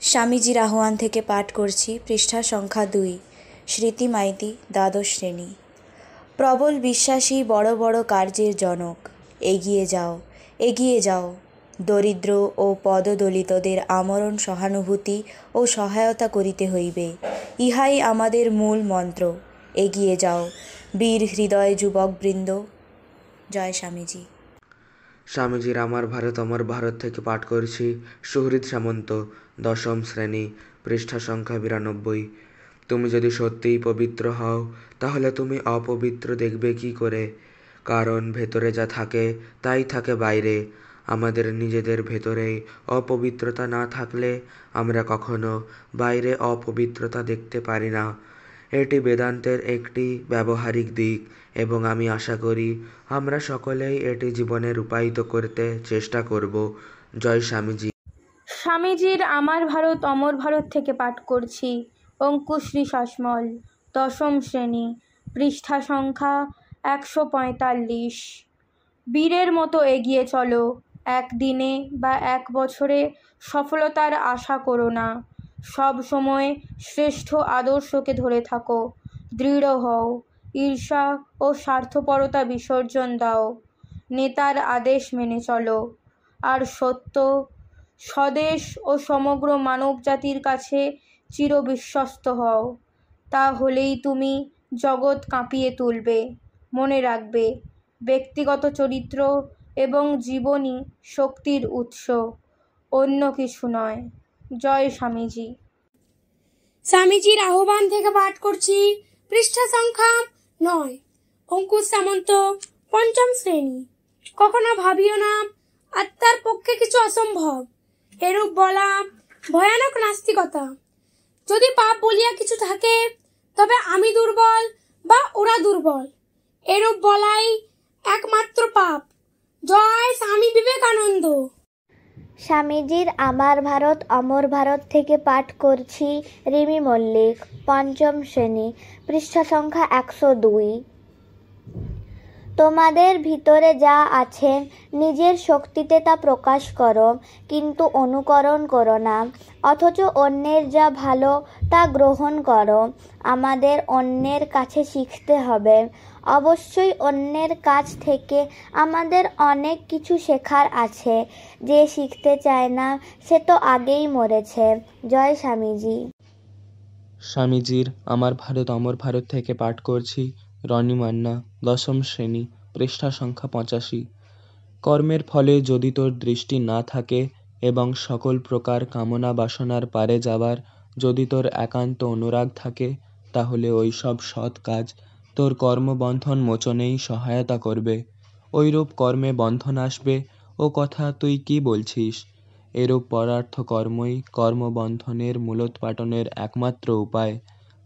স্বামীজির আহ্বান থেকে পাঠ করছি পৃষ্ঠা সংখ্যা 2, স্মৃতি মাইতি, দ্বাদশ শ্রেণী। প্রবল বিশ্বাসী বড় বড় কার্যের জনক। এগিয়ে যাও, এগিয়ে যাও। দরিদ্র ও পদদলিতদের আমরণ সহানুভূতি ও সহায়তা করিতে হইবে, ইহাই আমাদের মূল মন্ত্র। এগিয়ে যাও বীর হৃদয় যুবকবৃন্দ। জয় স্বামীজি। স্বামীজির আমার ভারত থেকে পাঠ করছি সুহৃদ সামন্ত, দশম শ্রেণী, পৃষ্ঠা সংখ্যা 92। তুমি যদি সত্যিই পবিত্র হও, তাহলে তুমি অপবিত্র দেখবে কি করে? কারণ ভেতরে যা থাকে তাই থাকে বাইরে। আমাদের নিজেদের ভেতরেই অপবিত্রতা না থাকলে আমরা কখনো বাইরে অপবিত্রতা দেখতে পারি না। এটি বেদান্তের একটি ব্যবহারিক দিক এবং আমি আশা করি আমরা সকলেই এটি জীবনে রূপায়িত করতে চেষ্টা করব। জয় স্বামীজি। স্বামীজির আমার ভারত অমর ভারত থেকে পাঠ করছি অঙ্কুশ্রী শাসমল, দশম শ্রেণী, পৃষ্ঠা সংখ্যা 145। বীরের মতো এগিয়ে চলো। একদিনে বা এক বছরে সফলতার আশা করো না। সব সময় শ্রেষ্ঠ আদর্শকে ধরে থাকো। দৃঢ় হও। ঈর্ষা ও স্বার্থপরতা বিসর্জন দাও। নেতার আদেশ মেনে চলো। আর সত্য, স্বদেশ ও সমগ্র মানবজাতির কাছে চিরবিশ্বস্ত হও। তা হলেই তুমি জগৎ কাঁপিয়ে তুলবে। মনে রাখবে, ব্যক্তিগত চরিত্র এবং জীবনই শক্তির উৎস, অন্য কিছু নয়। জয় স্বামীজি। স্বামীজির আহ্বান থেকে পাঠ করছি পৃষ্ঠা সংখ্যা 9, অঙ্কুশ সামন্ত, পঞ্চম শ্রেণী। কখনো ভাবিও না আত্মার পক্ষে কিছু অসম্ভব, এরূপ বলা ভয়ানক নাস্তিকতা। যদি পাপ বলিয়া কিছু থাকে, তবে আমি দুর্বল বা ওরা দুর্বল, এরূপ বলাই একমাত্র পাপ। জয় স্বামী বিবেকানন্দ। স্বামীজির আমার ভারত অমর ভারত থেকে পাঠ করছি রিমি মল্লিক, পঞ্চম শ্রেণী, পৃষ্ঠা সংখ্যা 102। তোমাদের ভিতরে যা আছে নিজের শক্তিতে তা প্রকাশ করো, কিন্তু অনুকরণ করো না। অথচ অন্যের যা ভালো তা গ্রহণ করো। আমাদের অন্যের কাছে শিখতে হবে। অবশ্যই অন্যের কাছ থেকে আমাদের অনেক কিছু শেখার আছে। যে শিখতে চায় না সে তো আগেই মরেছে। জয় স্বামীজি। স্বামীজির আমার ভারত অমর ভারত থেকে পাঠ করছি রনি মান্না, দশম শ্রেণী, পৃষ্ঠা সংখ্যা 85। কর্মের ফলে যদি তোর দৃষ্টি না থাকে এবং সকল প্রকার কামনা বাসনার পারে যাবার যদি তোর একান্ত অনুরাগ থাকে, তাহলে ওই সব সৎ কাজ তোর কর্মবন্ধন মোচনেই সহায়তা করবে। ওইরূপ কর্মে বন্ধন আসবে ও কথা তুই কি বলছিস? এরূপ পরার্থ কর্মই কর্মবন্ধনের মূলোৎপাটনের একমাত্র উপায়।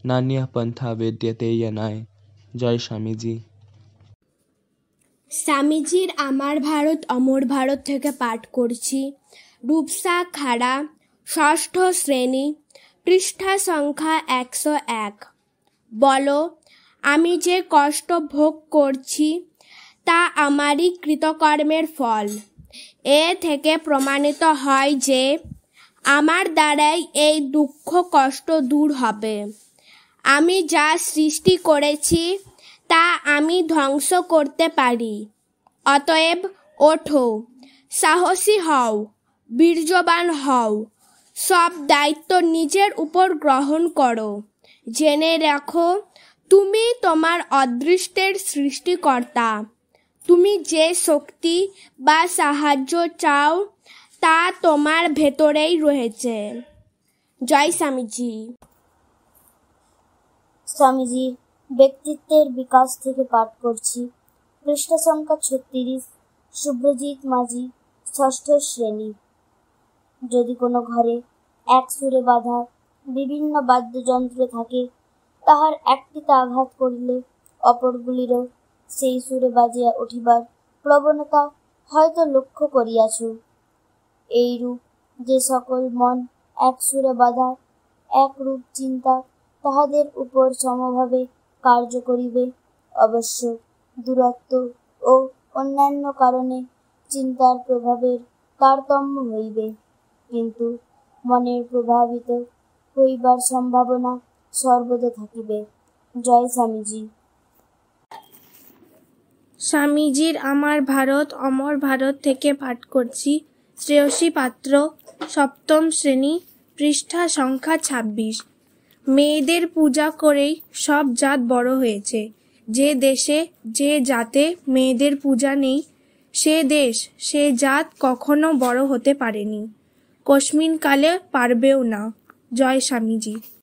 নান্যঃ পন্থা বিদ্যতে ইয়নায়। জয় স্বামীজি। স্বামীজির আমার ভারত অমর ভারত থেকে পাঠ করছি রূপসা খাড়া, ষষ্ঠ শ্রেণী, পৃষ্ঠা সংখ্যা 101। বলো, আমি যে কষ্ট ভোগ করছি তা আমারই কৃতকর্মের ফল। এ থেকে প্রমাণিত হয় যে আমার দ্বারাই এই দুঃখ কষ্ট দূর হবে। আমি যা সৃষ্টি করেছি তা আমি ধ্বংস করতে পারি। অতএব ওঠো, সাহসী হও, বীর্যবান হও, সব দায়িত্ব নিজের উপর গ্রহণ করো। জেনে রাখো, তুমি তোমার অদৃষ্টের সৃষ্টিকর্তা। তুমি যে শক্তি বা সাহায্য চাও তা তোমার ভেতরেই রয়েছে। জয় স্বামীজি। স্বামীজির ব্যক্তিত্বের বিকাশ থেকে পাঠ করছি পৃষ্ঠা সংখ্যা 36, শুভ্রজিৎ মাঝি, ষষ্ঠ শ্রেণী। যদি কোনো ঘরে এক সুরে বাঁধা বিভিন্ন বাদ্যযন্ত্র থাকে, তাহার একটিতে আঘাত করিলে অপরগুলিরও সেই সুরে বাজিয়া উঠিবার প্রবণতা হয়তো লক্ষ্য করিয়াছ। এইরূপ যে সকল মন এক সুরে বাঁধা, একরূপ চিন্তা তাহাদের উপর সমভাবে কার্য করিবে। অবশ্য দূরত্ব ও অন্যান্য কারণে চিন্তার প্রভাবের তারতম্য হইবে, কিন্তু মনের প্রভাবিত হইবার সম্ভাবনা সর্বদা থাকিবে। জয় স্বামীজি। স্বামীজির আমার ভারত অমর ভারত থেকে পাঠ করছি। শ্রেয়সী পাত্র, সপ্তম শ্রেণী, পৃষ্ঠা সংখ্যা ২৬। মেয়েদের পূজা করেই সব জাত বড় হয়েছে। যে দেশে যে জাতে মেয়েদের পূজা নেই, সে দেশ সে জাত কখনো বড় হতে পারেনি, কস্মিন কালে পারবেও না। জয় স্বামীজি।